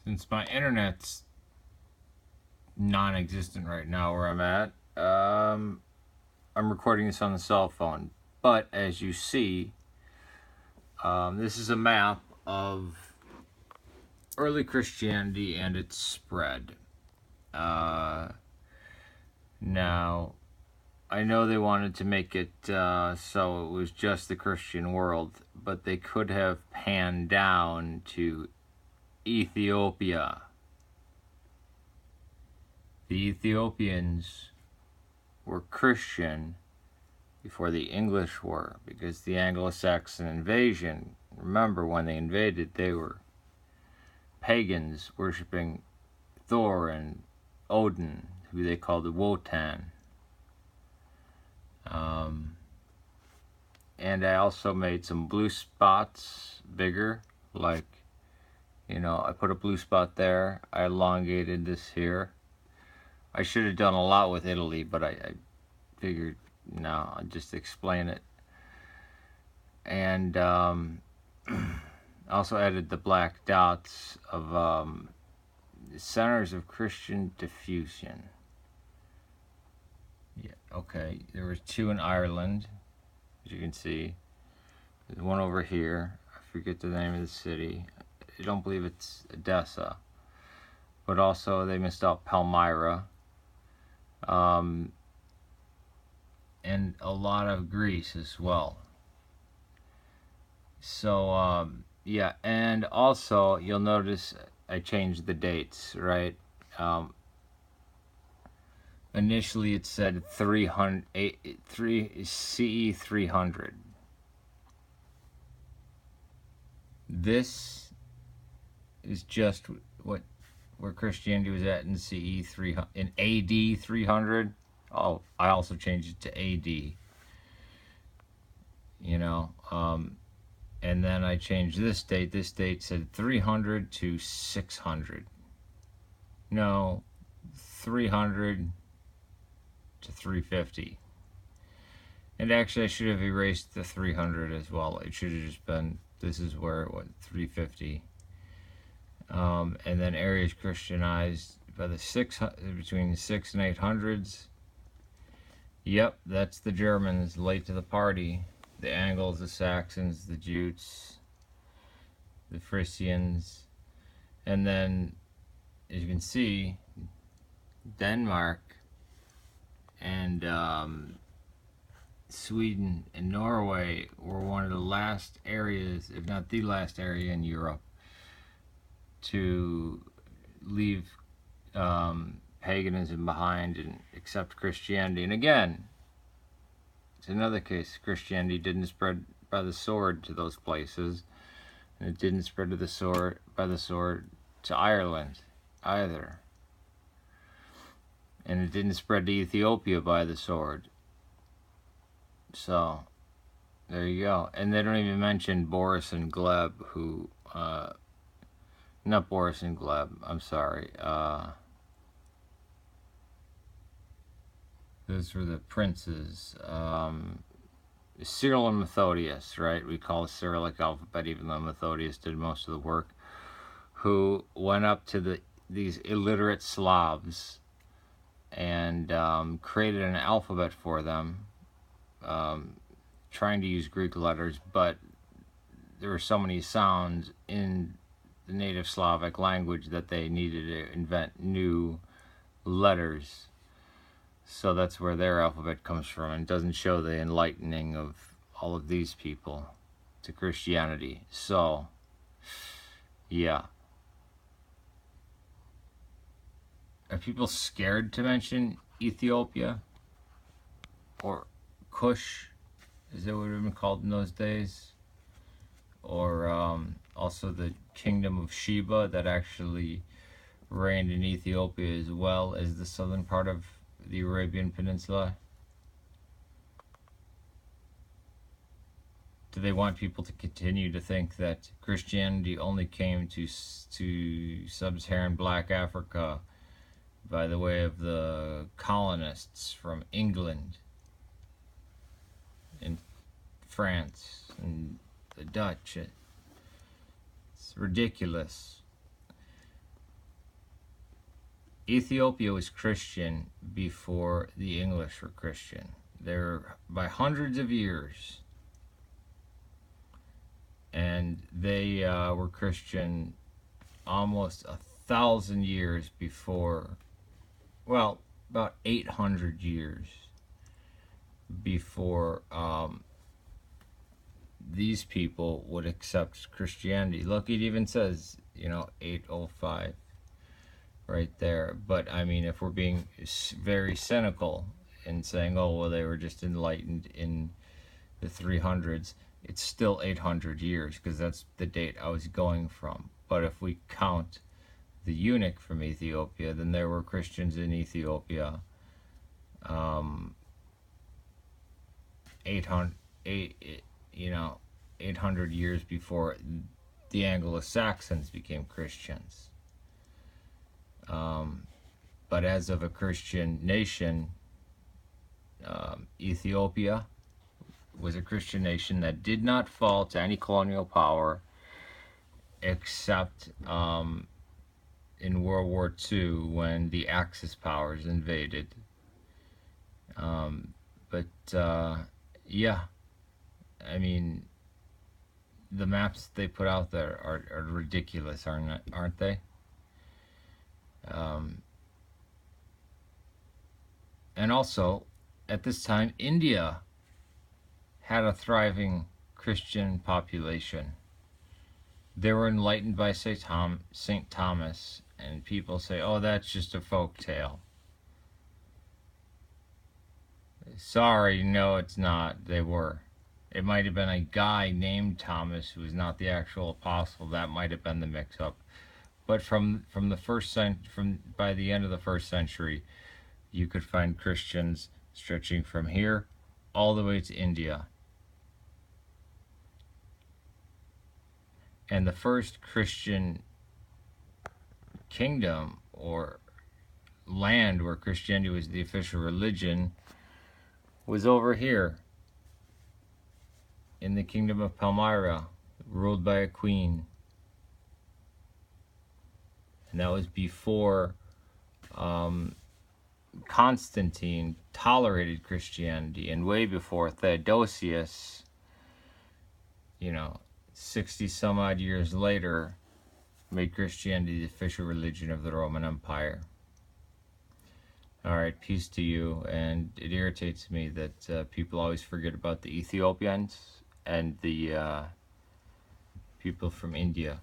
Since my internet's non-existent right now where I'm at, I'm recording this on the cell phone. But as you see, this is a map of early Christianity and its spread. Now, I know they wanted to make it so it was just the Christian world, but they could have panned down to Ethiopia. The Ethiopians were Christian before the English were, because the Anglo-Saxon invasion, remember when they invaded, they were pagans worshipping Thor and Odin, who they called the Wotan. And I also made some blue spots bigger, like, I put a blue spot there, I elongated this here. I should have done a lot with Italy, but I figured, no, I'll just explain it. And also added the black dots of centers of Christian diffusion. Yeah, okay, there were two in Ireland, as you can see. There's one over here, I forget the name of the city. I don't believe it's Edessa. But also they missed out Palmyra. And a lot of Greece as well. So, yeah, and also you'll notice I changed the dates, right? Initially it said 3 CE 300. This is just where Christianity was at in CE 300, in AD 300. Oh, I also changed it to AD. And then I changed this date. This date said 300 to 600. No, 300 to 350. And actually, I should have erased the 300 as well. It should have just been, this is where it went, 350. And then areas Christianized by the between the 6 and 800s. Yep, that's the Germans late to the party. The Angles, the Saxons, the Jutes, the Frisians, and then, as you can see, Denmark and Sweden and Norway were one of the last areas, if not the last area in Europe, to leave paganism behind and accept Christianity. And again, it's another case. Christianity didn't spread by the sword to those places, and it didn't spread by the sword to Ireland either. And it didn't spread to Ethiopia by the sword. So, there you go. And they don't even mention Boris and Gleb, who, not Boris and Gleb, I'm sorry. Those were the princes. Cyril and Methodius, right? We call the Cyrillic alphabet, even though Methodius did most of the work, who went up to these illiterate Slavs and created an alphabet for them, trying to use Greek letters, but there were so many sounds in the native Slavic language that they needed to invent new letters. So that's where their alphabet comes from, and doesn't show the enlightening of all of these people to Christianity. So, yeah. Are people scared to mention Ethiopia? Or Kush, as it would have been called in those days? Or also the kingdom of Sheba that actually reigned in Ethiopia as well as the southern part of the Arabian Peninsula? Do they want people to continue to think that Christianity only came to sub-Saharan Black Africa by the way of the colonists from England and France and the Dutch? It's ridiculous. Ethiopia was Christian before the English were Christian. They're by hundreds of years. And they were Christian almost 1,000 years before, well, about 800 years before these people would accept Christianity. Look, it even says, 805 right there. But I mean, if we're being very cynical and saying, oh, well, they were just enlightened in the 300s, it's still 800 years, because that's the date I was going from. But if we count the eunuch from Ethiopia, then there were Christians in Ethiopia 800 years before the Anglo-Saxons became Christians. But as of a Christian nation, Ethiopia was a Christian nation that did not fall to any colonial power except in World War II when the Axis powers invaded. Yeah, I mean, the maps they put out there are ridiculous, aren't they? And also, at this time, India had a thriving Christian population. They were enlightened by St. Thomas, and people say, oh, that's just a folk tale. Sorry, no, it's not. They were. It might have been a guy named Thomas who was not the actual apostle. That might have been the mix-up. But from by the end of the 1st century, you could find Christians stretching from here all the way to India. And the first Christian kingdom or land where Christianity was the official religion was over here in the kingdom of Palmyra, ruled by a queen. And that was before Constantine tolerated Christianity, and way before Theodosius, 60 some odd years later, made Christianity the official religion of the Roman Empire. Alright, peace to you. And it irritates me that people always forget about the Ethiopians and the people from India.